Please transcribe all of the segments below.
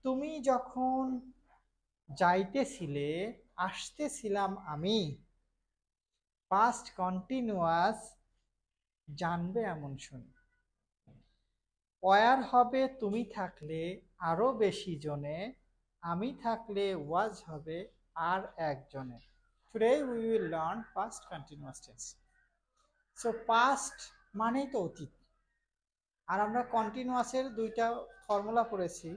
তুমি যখন যাইতেছিলে আসতেছিলাম আমি। পাস্ট কন্টিনিউয়াস জানবে এমন শুনি। ওয়ার হবে তুমি থাকলে আরো বেশি জনে, আমি থাকলে ওয়াজ হবে আর একজনে। Today we will learn past continuous tense. So past মানেই তো অতীত, আর আমরা কন্টিনিউয়াসের দুইটা ফর্মুলা পড়েছি।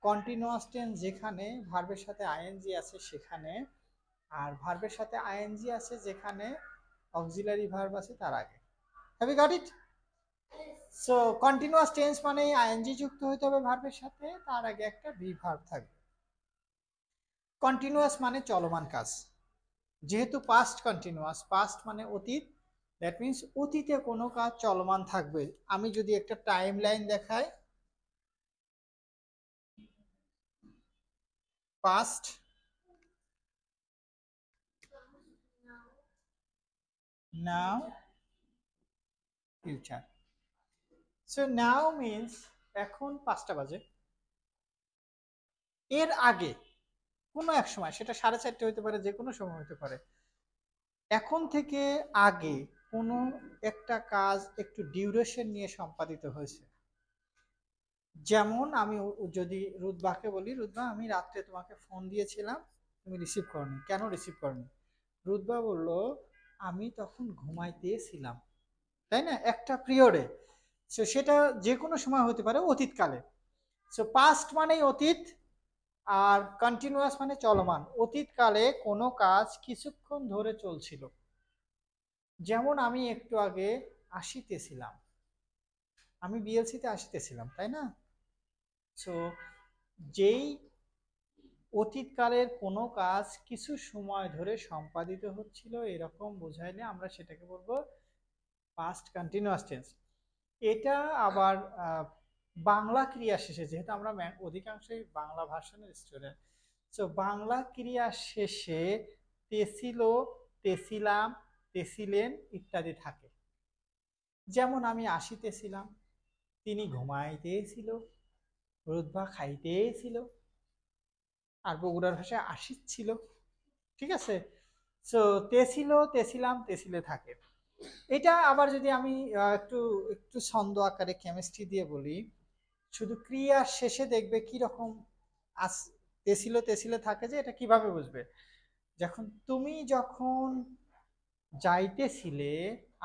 কন্টিনিউয়াস টেন্স যেখানে ভার্বের সাথে আইএনজি আছে সেখানে, আর ভার্বের সাথে আইএনজি আছে যেখানে অক্সিলারি ভার্ব আছে তার আগে। Have you got it? So continuous tense মানে আইএনজি যুক্ত হতে হবে ভার্বের সাথে, তার আগে একটা ভি ভার্ব থাকবে। কন্টিনিউয়াস মানে চলমান কাজ। যেহেতু পাস্ট কন্টিনিউয়াস, পাস্ট মানে অতীত, দ্যাট মিন্স অতীতে কোনো কাজ চলমান থাকবে। আমি যদি একটা টাইম লাইন দেখাই, পাস্ট, নাও, ফিউচার। সো নাও মিন্স এখন 5টা বাজে, এর আগে কোনো এক সময়, সেটা 4:30 হতে পারে, যে কোনো সময় হতে পারে, এখন থেকে আগে কোনো একটা কাজ একটু ডিউরেশন নিয়ে সম্পাদিত হয়েছে। যেমন আমি যদি রুদবাকে বলি, রুদবা আমি রাত্রে তোমাকে ফোন দিয়েছিলাম, তুমি রিসিভ করনি, কেন রিসিভ করনি? রুদবা বলল আমি তখন ঘুমাইতেছিলাম, তাই না, একটা পিরিয়ডে। সো সেটা যে কোনো সময় হতে পারে, অতীতকালে। সো পাস্ট মানেই অতীত, আর কন্টিনিউয়াস মানে চলমান। অতীতকালে কোনো কাজ কিছুক্ষণ ধরে চলছিল, যেমন আমি একটু আগে আসিতেছিলাম, আমি বিএলসিতে আসিতেছিলাম, তাই না? সো যেই অতীতকালের কোনো কাজ কিছু সময় ধরে সম্পাদিত হচ্ছিল এরকম বোঝাইলে আমরা সেটাকে বলবো পাস্ট কন্টিনিউয়াস টেন্স। এটা আবার বাংলা ক্রিয়া শেষে, যেহেতু আমরা অধিকাংশই বাংলা ভার্সনের স্টুডেন্ট, সো বাংলা ক্রিয়া শেষে তেছিল, তেছিলাম, তেছিলেন ইত্যাদি থাকে। যেমন আমি আসিতেছিলাম, তিনি ঘুমাইতেছিল, রোদবা খাইতেছিল, আর বগুড়ার ভাষায় আসিচ্ছিল। ঠিক আছে? সো তেছিল, তেছিলাম, তেছিলে থাকে। এটা আবার যদি আমি একটু একটু ছন্দ আকারে কেমিস্ট্রি দিয়ে বলি, শুধু ক্রিয়ার শেষে দেখবে কি রকম তেছিল তেছিলে থাকে, যে এটা কিভাবে বুঝবে? তুমি যখন যাইতেছিলে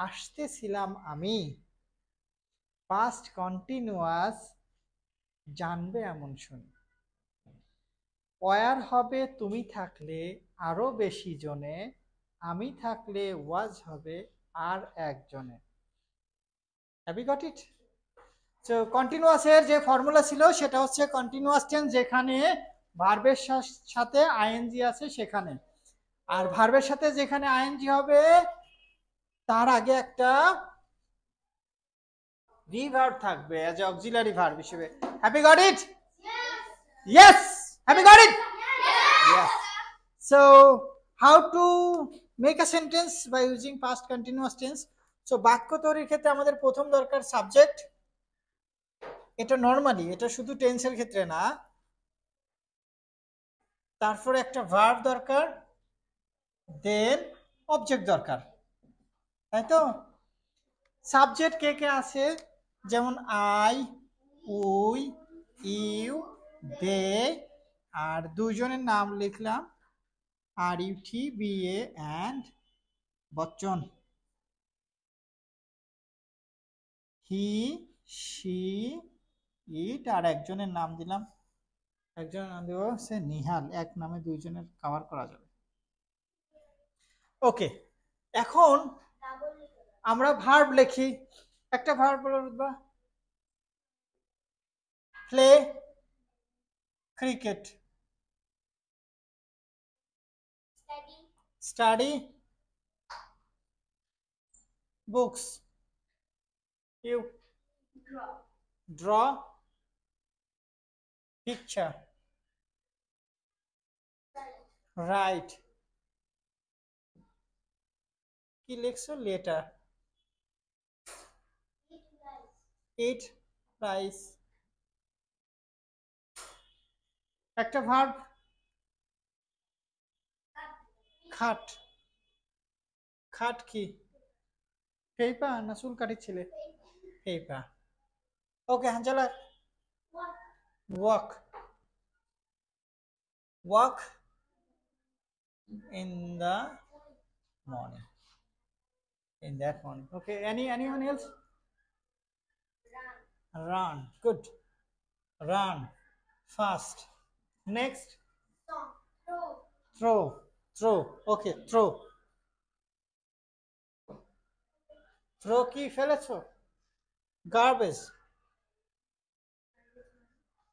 আসতেছিলাম আমি, পাস্ট কন্টিনিউয়াস জানবে এমন শুনি। ওয়ার হবে তুমি থাকলে আরো বেশি জনে, আমি থাকলে ওয়াজ হবে আর একজনে। Have you got it? So কন্টিনিউয়াসের যে ফর্মুলা ছিল সেটা হচ্ছে কন্টিনিউয়াস টেন্স যেখানে ভার্বের সাথে আইএনজি আছে সেখানে, আর ভার্বের সাথে যেখানে আইএনজি হবে তার আগে একটা ভি ভার্ব থাকবে অ্যাজ এ অক্সিলারি ভার্ব হিসেবে। Have you got it? Yes. Have you got it? Yes. So how to make a sentence by using past continuous tense? So বাক্য তৈরির ক্ষেত্রে আমাদের প্রথম দরকার সাবজেক্ট। এটা নরমালি, এটা শুধু টেন্সের ক্ষেত্রে না। তারপরে একটা ভার্ব দরকার, দেন অবজেক্ট দরকার, তাই তো? সাবজেক্ট কে কে আছে? যেমন আই, উই, ইউ, দে, আর দুইজনের নাম লিখলাম, আর ইউটি বি এ and Bachchan. He, she, it, আর একজনের নাম দিলাম, একজনের নাম দেবো সে নিহাল। এক নামে দুইজনের কভার করা যাবে। ওকে, এখন আমরা ভার্ব লিখি। একটা ভার্ব বলো Rutba. Play cricket, study books, you draw picture, write কি লিখছো, লেটার, eat rice, একটা ভার্ব খাট। খাট কি পেপা না চুল কাটিছিলে? Paper. Okay Hanzala. Walk. Walk in the morning. In that morning. Okay. Anyone else? Run. Good. Run fast. Next. Throw. Throw. Okay. Throw. Throw কি ফেলেছো? Garbage.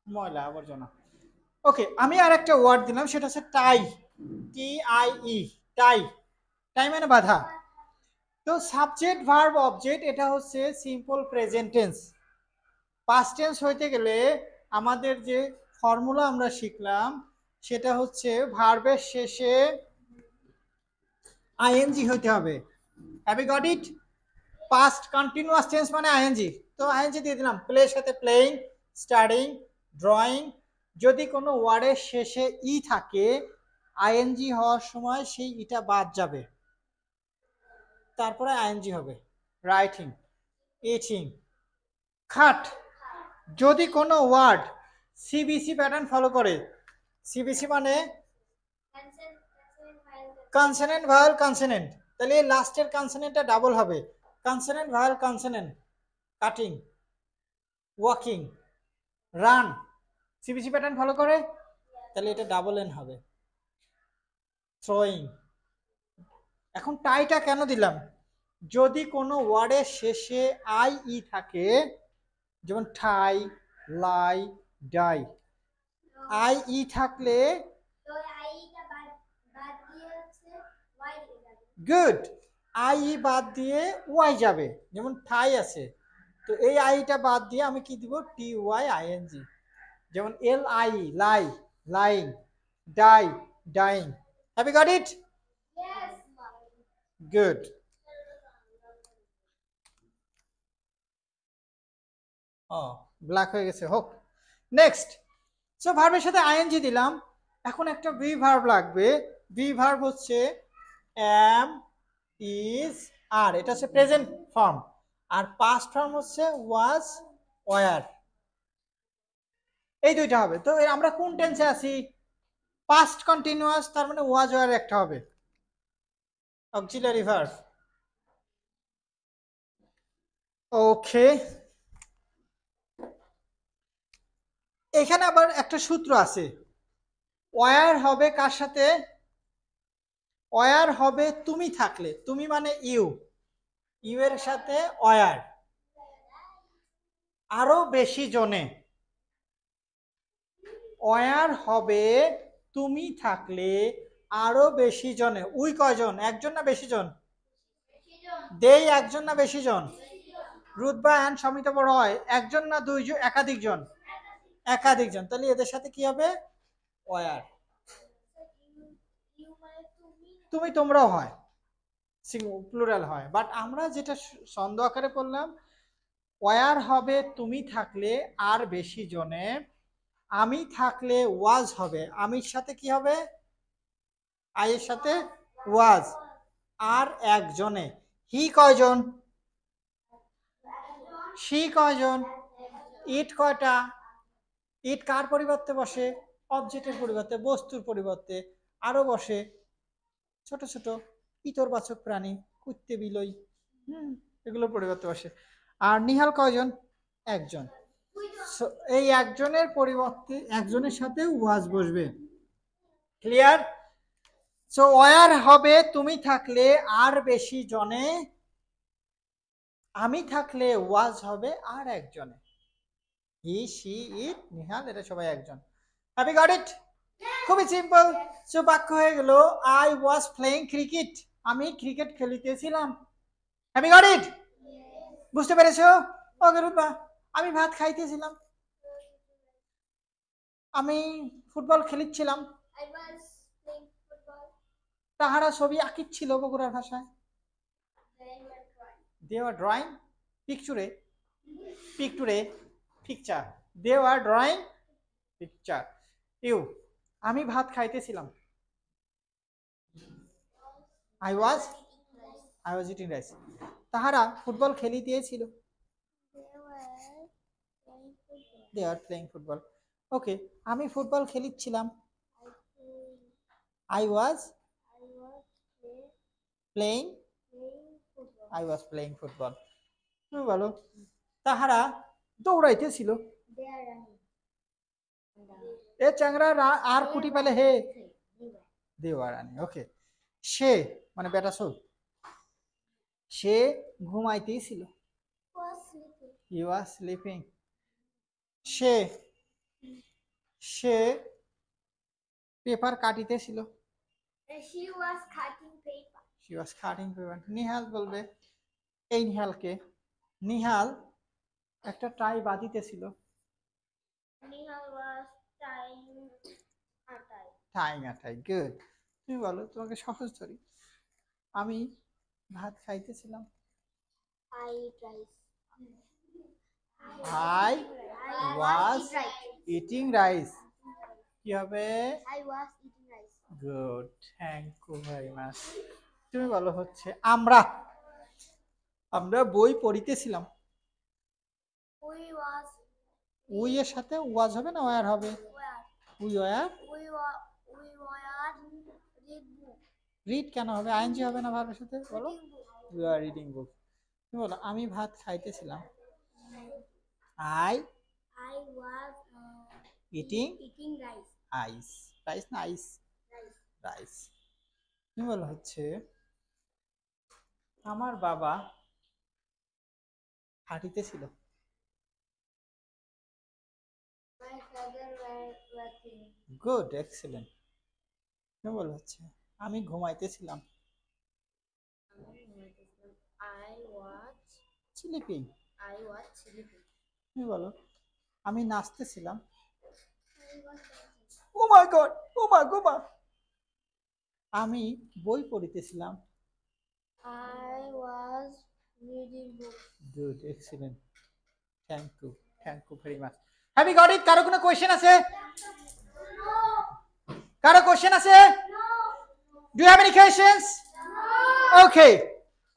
ময়লা আবর্জনা। ওকে, আমি আর একটা ওয়ার্ড দিলাম, সেটা হচ্ছে টাই। TIE। টাই। টাই মানে বাধা। তো সাবজেক্ট ভার্ব অবজেক্ট এটা হচ্ছে simple present tense. Past tense হইতে গেলে আমাদের যে ফর্মুলা আমরা শিখলাম সেটা হচ্ছে ভার্বের শেষে আইএনজি হইতে হবে। Have you got it? Past continuous tense মানে আইএনজি। তো আইএনজি দিয়ে দিলাম। প্লে সাথে প্লেইং, স্টাডিং, ড্রয়িং। যদি কোনো ওয়ার্ডের শেষে ই থাকে আইএনজি হওয়ার সময় সেই ইটা বাদ যাবে, তারপরে আইএনজি হবে। রাইটিং, ইটিং, খাট। যদি কোনো ওয়ার্ড সিবিসি প্যাটার্ন ফলো করে, সিবিসি মানে কনসোনেন্ট ভাওয়েল কনসোনেন্ট, তাহলে লাস্টের কনসোনেন্টটা ডাবল হবে। Consonant vowel consonant. Cutting, walking, run CBC pattern follow করে, তাহলে এটা ডাবল এন হবে। থ্রোয়িং। এখন টাইটা কেন দিলাম? যদি কোনো ওয়ার্ডের শেষে আই ই থাকে, যেমন ঠাই, লাই, ডাই, আই ই থাকলে গুড, আই ই বাদ দিয়ে ওয়াই যাবে। যেমন ঠাই আছে, তো এই আইটা বাদ দিয়ে আমি কি দিব? TYING। যেমন LI lie, lying, die, dying. Have you got it? Good. ও ব্ল্যাক হয়ে গেছে, হোক। নেক্সট। সো ভার্বের সাথে আইএনজি দিলাম। এখন একটা ভি ভার্ব লাগবে। ভি ভার্ব হচ্ছে am, is, are। এটা হচ্ছে প্রেজেন্ট ফর্ম। আর পাস্ট ফর্ম হচ্ছে was, were। এই দুইটা হবে। তো আমরা কোন টেন্সে আছি? পাস্ট কন্টিনিউয়াস, তার মানে was, were একটা হবে। Auxiliary verb. ওকে, এখানে আবার একটা সূত্র আছে। ওয়ার হবে কার সাথে? ওয়ার হবে তুমি থাকলে। তুমি মানে ইউ, ইউ এর সাথে ওয়ার। আরো বেশি জনে। ওয়ার হবে তুমি থাকলে আরো বেশি জনে। উই কয়জন? একজন না বেশি জন? দেই একজন না বেশি জন? রুতবা অ্যান্ড সমিত বড় হয় একজন না দুইজন? একাধিক জন? একাধিক জন। তাহলে এদের সাথে কি হবে? ওয়ার। তুমি তোমরাও হয়, প্লুরাল হয়, বাট আমরা যেটা ছন্দ আকারে পড়লাম, ওয়ার হবে তুমি থাকলে আর বেশি জনে, আমি থাকলে ওয়াজ হবে। আমির সাথে কি হবে? আইয়ের সাথে ওয়াজ, আর একজনে। হি কয়জন? সি কয়জন? ইট কয়টা? ইট কার পরিবর্তে বসে? অবজেক্টের পরিবর্তে, বস্তুর পরিবর্তে আরো বসে ছোট ছোট ইতরবাচক প্রাণী, কুত্তে, বিলই, এগুলোর পরিবর্তে বসে। আর নিহাল কয়জন? একজন। এই একজনের পরিবর্তে একজনের সাথে ওয়াজ বসবে। ক্লিয়ার? সো ওয়ার হবে তুমি থাকলে আর বেশি জনে, আমি থাকলে ওয়াজ হবে আর একজনে। হি, সি, ইট, নিহাল এরা সবাই একজন। Have you got it? খুবই সিম্পল। সো বাক্য হয়ে গেল আই ওয়াজ প্লেইং ক্রিকেট। আমি ক্রিকেট খেলিতেছিলাম। Have you got it? বুঝতে পেরেছো? ওকে রূপা। আমি ভাত খাইতেছিলাম। আমি ফুটবল খেলিচ্ছিলাম। তাহারা ছবি আঁকিচ্ছিল বগুড়ার ভাষায়। they were drawing picture, picture, picture, they were drawing picture। You, আমি ভাত খাইতেছিলাম। I was eating rice. তাহারা ফুটবল খেলিতেছিল। They are playing football. Okay, আমি ফুটবল খেলিচ্ছিলাম। I was playing football. তুমি বলো, তাহারা দৌড়াইতেছিল। এ চ্যাংরা আর কুটি পেলে হে দেওয়ারানি। ওকে, সে মানে বেটা সোল, সে ঘুমাইতেছিল। He was sleeping. সে সে পেপার কাটিতেছিল। She was cutting paper. She was cutting paper. Nihal বলবে, এই নিহালকে, নিহাল একটা টাই বাঁধিতেছিল। Nihal was tying a tie. Tying a tie, good. তুমি বলো, তোমাকে সহজ ধরি। আমি ভাত খাইতেছিলাম। I eat rice. I was eat rice. Eating rice. কি হবে? I was eating rice. Good, thank you very much. তুমি বলো হচ্ছে আমরা আমরা বই পড়িতেছিলাম। We was উই এর সাথে ওয়াজ হবে না ওয়ার হবে? where we were. we were read book. Read কেন হবে? আইএনজি হবে না ভার্বের সাথে? বলো, Reading book. We are reading book. তুমি বলো, আমি ভাত খাইতেছিলাম। I I was eating eating rice. Ice. Rice না আইস? Rice. রাইস। তুমি বলো হচ্ছে আমার বাবা হাঁটিতেছিল। My father were working. Good, excellent. তুমি বলো হচ্ছে আমি ঘুমাইতেছিলাম। I was sleeping. sleeping. তুমি বলো, আমি নাচতেছিলাম। I was O my god, ও মা গো মা। আমি বই পড়িতেছিলাম। I was reading books. Good, excellent, thank you very much. Have you got it? কারো কোনো কোশ্চেন আছে? কারো কোশ্চেন আছে? Do you have any questions? Okay,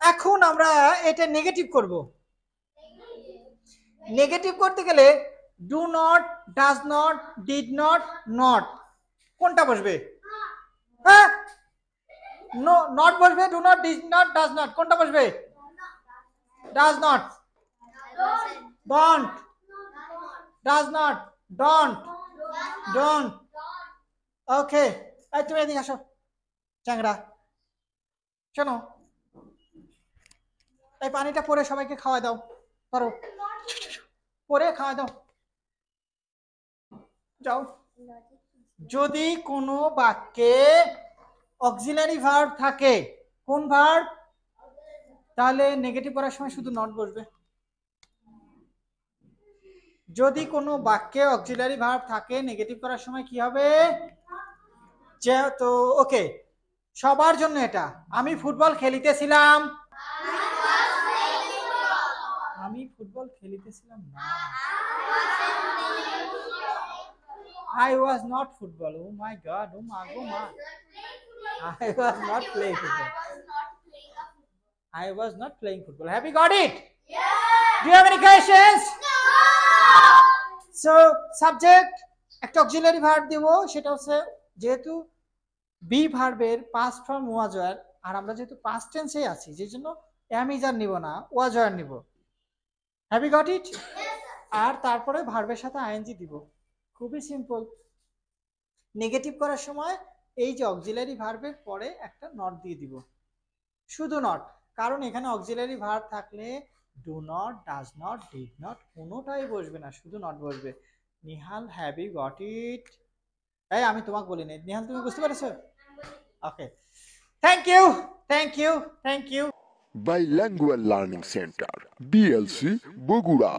এখন আমরা এটা নেগেটিভ করব। নেগেটিভ করতে গেলে do not, does not, did not, not, কোনটা বসবে? হ্যাঁ, নো, নট বসবে, do not, did not, does not, কোনটা বসবে? Does not, don't, does not, don't, don't. Okay, এই তুমি এদিকে আসো চ্যাংড়া, শোনো, এই পানিটা পরে সবাইকে খাওয়া দাও, পারো পরে খাওয়া দাও, যাও। যদি কোনো বাক্যে অক্সিলারি ভার্ব থাকে, কোন ভার্ব? তাহলে নেগেটিভ করার সময় শুধু নট বসবে। যদি কোনো বাক্যে অক্সিলারি ভার্ব থাকে, নেগেটিভ করার সময় কি হবে? তো ওকে, সবার জন্য এটা। আমি ফুটবল খেলিতেছিলাম। আমি ফুটবল খেলিতেছিলাম না। I was not football. Oh my God. Oh my God. I was not playing football. I was not playing football. Have you got it? Yeah. Do you have any questions? No. So subject একটা auxiliary verb দেব, সেটা হচ্ছে যেহেতু B ভার্বের past form was were, আর আমরা যেহেতু past টেন্সে আছি, যে জন্য am is আর নিব না, ওয়াজ ওয়ার নিব। Have you got it? Yes, আর তারপরে ভার্বের সাথে আইএনজি দিব। খুবই সিম্পল। নেগেটিভ করার সময় এই যে অক্সিলারি ভার্বের পরে একটা নট দিয়ে দিব, শুধু নট, কারণ এখানে অক্সিলারি ভার্ব থাকলে do not, does not, did not কোনোটাই বসবে না, শুধু নট বসবে। Nihal, have you got it? এই আমি তোমাকে বলি নাই, নিহাল তুমি বুঝতে পেরেছো? Okay, thank you, thank you, thank you. Bilingual Learning Center, BLC, Bogura.